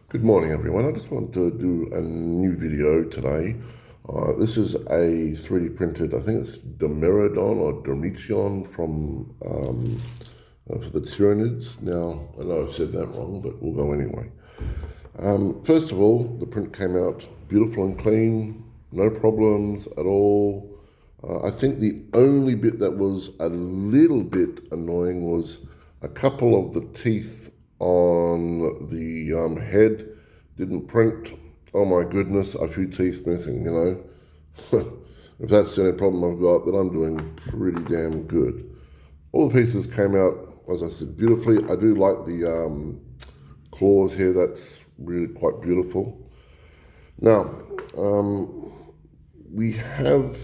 Good morning, everyone. I just want to do a new video today. This is a 3D printed, I think it's Dimachaeron or Dimachaeron from for the Tyranids. Now, I know I've said that wrong, but we'll go anyway. First of all, the print came out beautiful and clean, no problems at all. I think the only bit that was a little bit annoying was a couple of the teeth on the head didn't print. Oh my goodness, a few teeth missing, you know. If that's the only problem I've got, then I'm doing pretty damn good. All the pieces came out, as I said, beautifully. I do like the claws here, that's really quite beautiful. Now, we have,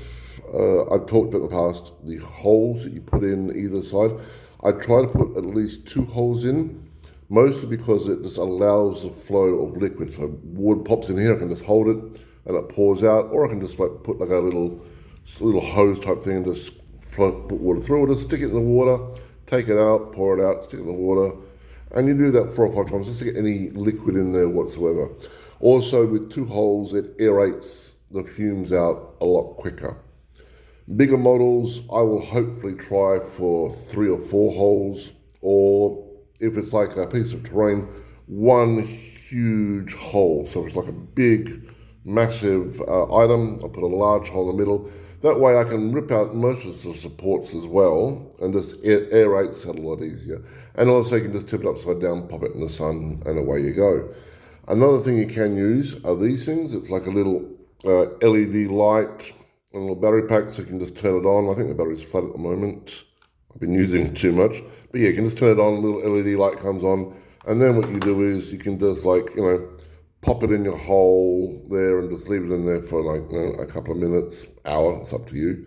I've talked about in the past, the holes that you put in either side. I try to put at least 2 holes in, mostly because it just allows the flow of liquid. So water pops in here, I can just hold it and it pours out, or I can just like put like a little hose type thing and just put water through it, just stick it in the water, take it out, pour it out, stick it in the water, and you do that 4 or 5 times just to get any liquid in there whatsoever. Also, with 2 holes, it aerates the fumes out a lot quicker. Bigger models, I will hopefully try for 3 or 4 holes, or if it's like a piece of terrain, 1 huge hole. So if it's like a big, massive item, I'll put a large hole in the middle. That way I can rip out most of the supports as well, and just aerates it a lot easier. And also you can just tip it upside down, pop it in the sun, and away you go. Another thing you can use are these things. It's like a little LED light, a little battery pack, so you can just turn it on. I think the battery's flat at the moment. I've been using it too much. But yeah, you can just turn it on, a little LED light comes on, and then what you do is you can just pop it in your hole there and just leave it in there for a couple of minutes, hour, it's up to you.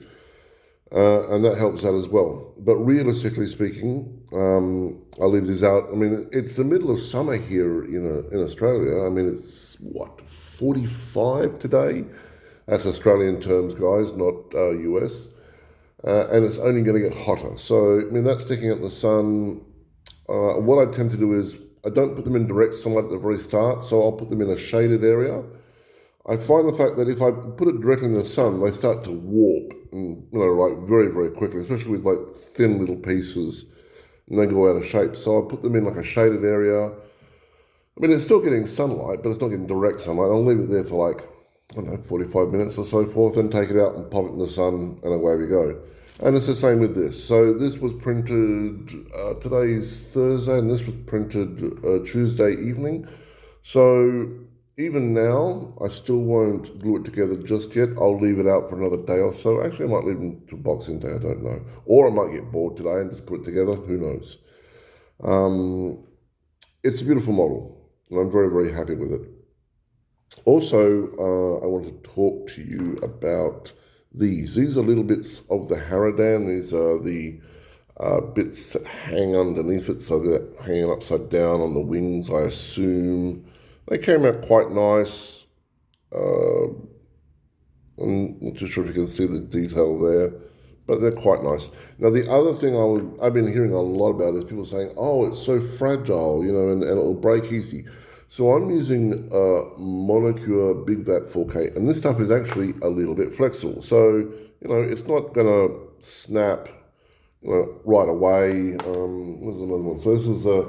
And that helps out as well. But realistically speaking, I'll leave these out. I mean, it's the middle of summer here in Australia. I mean, it's 45 today? That's Australian terms, guys, not US. And it's only going to get hotter. So, I mean, that's sticking out in the sun. What I tend to do is I don't put them in direct sunlight at the very start, so I'll put them in a shaded area. I find the fact that if I put it directly in the sun, they start to warp, very, very quickly, especially with like thin little pieces, and they go out of shape. So I put them in like a shaded area. I mean, it's still getting sunlight, but it's not getting direct sunlight. I'll leave it there for 45 minutes or so forth, and take it out and pop it in the sun, and away we go. And it's the same with this. So this was printed, today's Thursday, and this was printed Tuesday evening. So even now, I still won't glue it together just yet. I'll leave it out for another day or so. Actually, I might leave it to Boxing Day, I don't know. Or I might get bored today and just put it together, who knows. It's a beautiful model, and I'm very, very happy with it. Also, I want to talk to you about these. These are little bits of the Haradan. These are the bits that hang underneath it, so they're hanging upside down on the wings, I assume. They came out quite nice. I'm not too sure if you can see the detail there, but they're quite nice. Now, the other thing I've been hearing a lot about is people saying, oh, it's so fragile, and it'll break easy. So I'm using Monocure Big Vat 4K, and this stuff is actually a little bit flexible. So, it's not going to snap right away. Where's another one? So this is a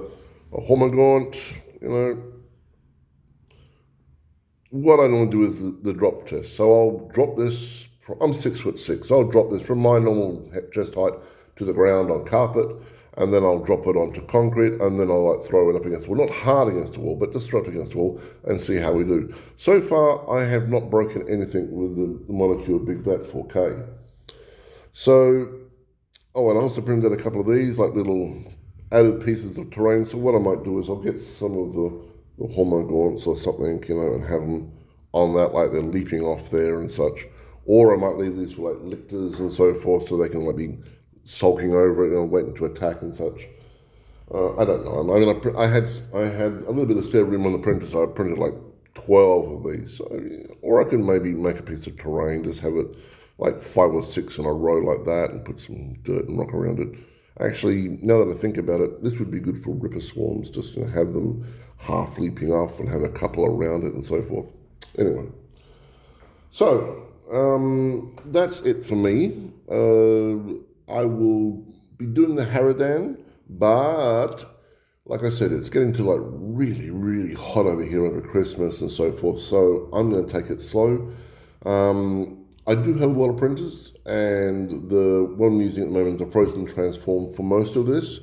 Homogaunt, What I normally do is the drop test. So I'll drop this, I'm 6'6", so I'll drop this from my normal chest height to the ground on carpet, and then I'll drop it onto concrete, and then I'll throw it up against the wall. Not hard against the wall, but just throw it against the wall and see how we do. So far, I have not broken anything with the Monocure Big Vat 4K. So, and I also printed out a couple of these, like little added pieces of terrain. So what I might do is I'll get some of the Hormogaunts or something, and have them on that, like they're leaping off there and such. Or I might leave these for like lictors and so forth, so they can be sulking over it, waiting to attack and such. I don't know. I mean, I had a little bit of spare room on the printer, so I printed like 12 of these. So, or I can maybe make a piece of terrain, just have it like 5 or 6 in a row like that, and put some dirt and rock around it. Actually, now that I think about it, this would be good for ripper swarms, just to have them half leaping off and have a couple around it and so forth. Anyway, so that's it for me. I will be doing the Haradan, but like I said, it's getting to like really, really hot over here over Christmas and so forth. So I'm going to take it slow. I do have a lot of printers, and the one I'm using at the moment is a Frozen Transform for most of this.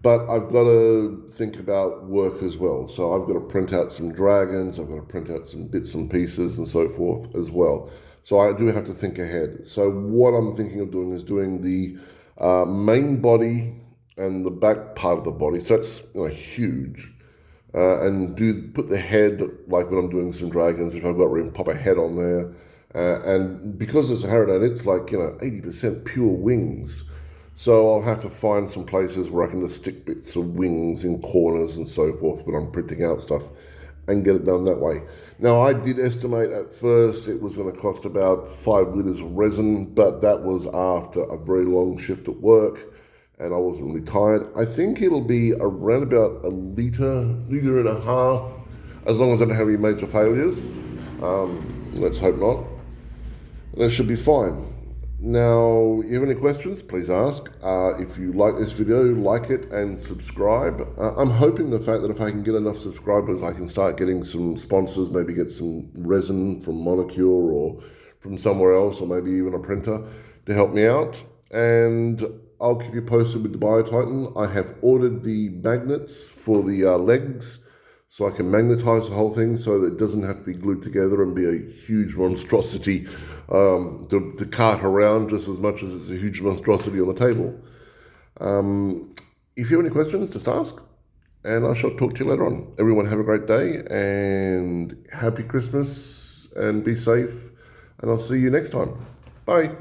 But I've got to think about work as well. So I've got to print out some dragons, I've got to print out some bits and pieces and so forth as well. So I do have to think ahead. So what I'm thinking of doing is doing the main body and the back part of the body. So that's huge. And put the head, like when I'm doing some dragons, if I've got room, pop a head on there. And because it's a Haradan, it's like 80% pure wings. So I'll have to find some places where I can just stick bits of wings in corners and so forth when I'm printing out stuff and get it done that way. Now, I did estimate at first it was going to cost about 5 litres of resin, but that was after a very long shift at work and I wasn't really tired. I think it'll be around about a litre and a half, as long as I don't have any major failures. Let's hope not. That should be fine. Now, if you have any questions, please ask. If you like this video, like it and subscribe. I'm hoping the fact that if I can get enough subscribers, I can start getting some sponsors, maybe get some resin from Monocore or from somewhere else, or maybe even a printer to help me out. And I'll keep you posted with the BioTitan. I have ordered the magnets for the legs, so I can magnetize the whole thing so that it doesn't have to be glued together and be a huge monstrosity to cart around just as much as it's a huge monstrosity on the table. If you have any questions, just ask, and I shall talk to you later on. Everyone have a great day, and happy Christmas, and be safe, and I'll see you next time. Bye.